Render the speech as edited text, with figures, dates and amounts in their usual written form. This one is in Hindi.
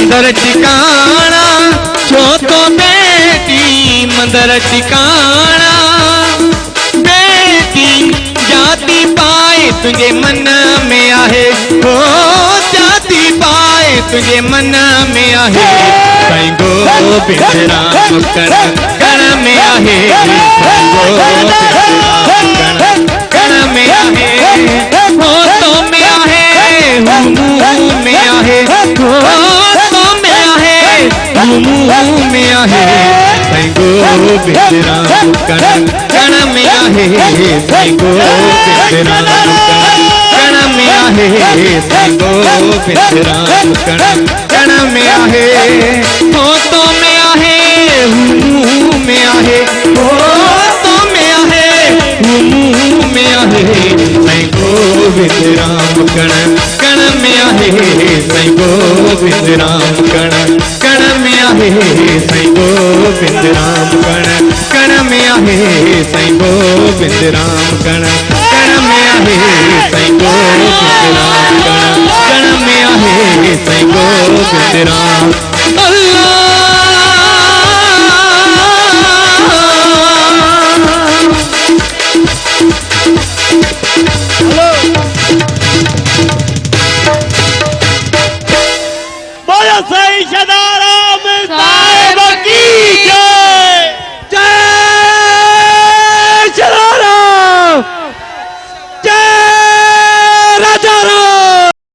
मंदर टिकाणा छो तो बेटी मंदर टिकाणा। बेटी जाति पाए तुझे मन में आहे हो जाति पाए तुझे मन में आहे। साईं गोबिंद राम कण कण में आहे साईं गोबिंद राम कण कण में आहे हो तो में आहे मुंह में आहे हो तो में आहे मुंह में आहे। साईं गोबिंद राम कण कण में आहे साईं गोबिंद राम कण में आहे साईं गोबिंद राम कण कण में आहे हो तो में आहे मुंह में आहे हो तो में आहे मुंह में आहे। साईं गोबिंद राम कण कण में आहे साईं गोबिंद राम कण कण में आहे साईं गोबिंद राम कण कण में आहे साईं गोबिंद राम कण कण में आहे साईं गोबिंद राम कण कण में आहे साईं गोबिंद राम।